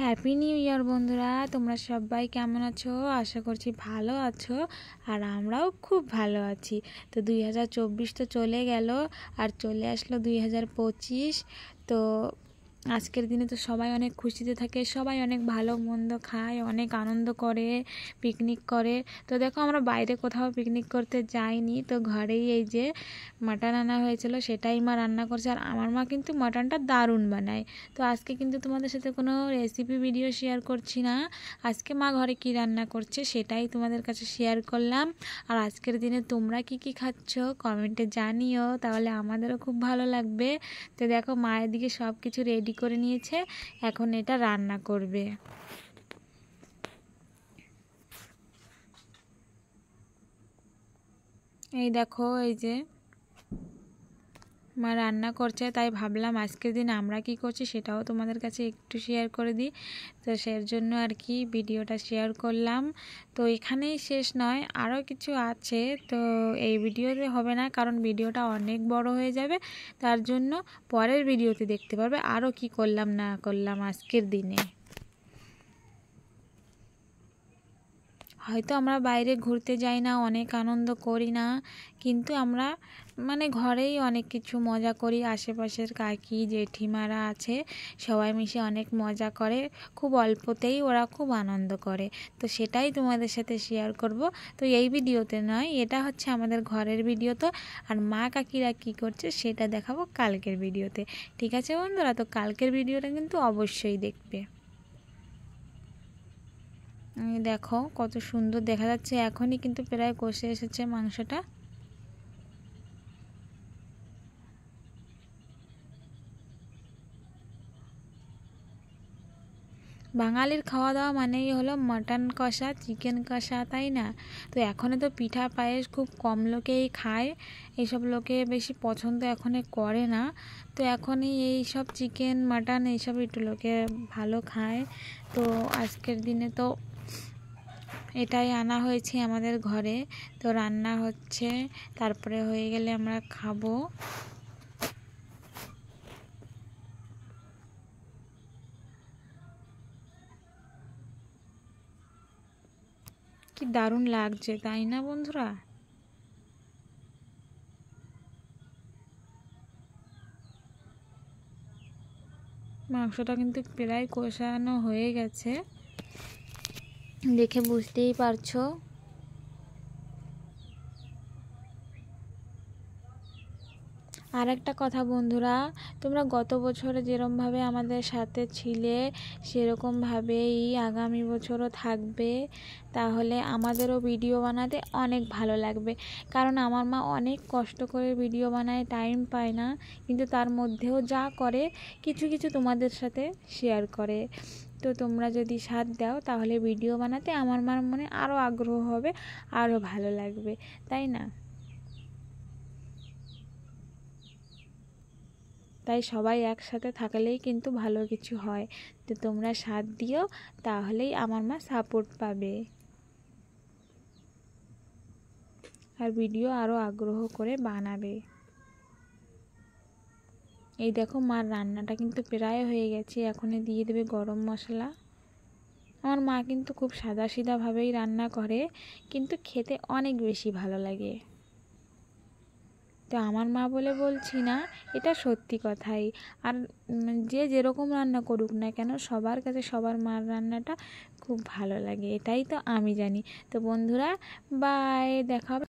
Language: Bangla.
হ্যাপি নিউ ইয়ার বন্ধুরা, তোমরা সবাই কেমন আছো? আশা করছি ভালো আছো। আর আমরাও খুব ভালো আছি। তো 2024 তো চলে গেল, আর চলে আসলো 2025। তো আজকের দিনে তো সবাই অনেক খুশিতে থাকে, সবাই অনেক ভালো মন্দ খায়, অনেক আনন্দ করে, পিকনিক করে। তো দেখো, আমরা বাইরে কোথাও পিকনিক করতে যাইনি, তো ঘরেই এই যে মাটন আনা হয়েছিল সেটাই মা রান্না করছে। আর আমার মা কিন্তু মাটনটা দারুণ বানায়। তো আজকে কিন্তু তোমাদের সাথে কোনো রেসিপি ভিডিও শেয়ার করছি না, আজকে মা ঘরে কি রান্না করছে সেটাই তোমাদের কাছে শেয়ার করলাম। আর আজকের দিনে তোমরা কি কি খাচ্ছ কমেন্টে জানিও, তাহলে আমাদেরও খুব ভালো লাগবে। তো দেখো, মায়ের দিকে সব কিছু রেডি করে নিয়েছে, এখন এটা রান্না করবে। এই দেখো, এই যে মা রান্না করছে, তাই ভাবলাম আজকের দিন আমরা কি করছি সেটাও তোমাদের কাছে একটু শেয়ার করে দিই। তো সের জন্য আর কি ভিডিওটা শেয়ার করলাম। তো এখানেই শেষ নয়, আরও কিছু আছে, তো এই ভিডিওতে হবে না, কারণ ভিডিওটা অনেক বড় হয়ে যাবে। তার জন্য পরের ভিডিওতে দেখতে পারবে আরও কি করলাম না করলাম আজকের দিনে। হয়তো আমরা বাইরে ঘুরতে যাই না, অনেক আনন্দ করি না, কিন্তু আমরা ঘরেই অনেক কিছু মজা করি। আশেপাশের কাকি জেঠিমারা আছে, সবাই মিশে অনেক মজা করে, খুব অল্পতেই ওরা খুব আনন্দ করে। তো সেটাই তোমাদের সাথে শেয়ার করব। তো এই ভিডিওতে নয়, এটা হচ্ছে আমাদের ঘরের ভিডিও। তো আর মা কাকিরা কি করছে সেটা দেখাবো কালকের ভিডিওতে। ঠিক আছে বন্ধুরা, তো কালকের ভিডিওটা কিন্তু অবশ্যই দেখবে। দেখো কত সুন্দর দেখা যাচ্ছে, এখনই কিন্তু প্রায় কষে এসেছে মাংসটা। বাঙালির খাওয়া দাওয়া মানেই হলো মাটন কষা, চিকেন কষা, তাই না? তো এখনে তো পিঠা পায়েস খুব কম লোকেই খায়, এইসব লোকে বেশি পছন্দ এখনে করে না। তো এখনই এই সব চিকেন মাটন এইসব একটু লোকে ভালো খায়। তো আজকের দিনে তো এটাই আনা হয়েছে আমাদের ঘরে। তো রান্না হচ্ছে, তারপরে হয়ে গেলে আমরা খাবো। কি দারুণ লাগছে, তাই না বন্ধুরা? মাংসটা কিন্তু প্রায় কষানো হয়ে গেছে, দেখে বুঝতেই পারছো। আর একটা কথা বন্ধুরা, তোমরা গত বছরে যেরকমভাবে আমাদের সাথে ছিলে সেরকমভাবেই আগামী বছরও থাকবে, তাহলে আমাদেরও ভিডিও বানাতে অনেক ভালো লাগবে। কারণ আমার মা অনেক কষ্ট করে ভিডিও বানায়, টাইম পায় না, কিন্তু তার মধ্যেও যা করে কিছু কিছু তোমাদের সাথে শেয়ার করে। তো তোমরা যদি সাথ দাও তাহলে ভিডিও বানাতে আমার মার মনে আরও আগ্রহ হবে, আরও ভালো লাগবে, তাই না? তাই সবাই একসাথে থাকলেই কিন্তু ভালো কিছু হয়। তো তোমরা সাথ দিও, তাহলেই আমার মা সাপোর্ট পাবে, আর ভিডিও আরও আগ্রহ করে বানাবে। এই দেখো, মার রান্নাটা কিন্তু প্রায় হয়ে গেছে, এখনই দিয়ে দেবে গরম মশলা। আমার মা কিন্তু খুব সাদাসিধাভাবেই রান্না করে, কিন্তু খেতে অনেক বেশি ভালো লাগে। তো আমার মা বলে বলছি না, এটা সত্যি কথাই। আর যে যেরকম রান্না করুক না কেন, সবার কাছে সবার মার রান্নাটা খুব ভালো লাগে, এটাই তো আমি জানি। তো বন্ধুরা, বাই, দেখা হবে।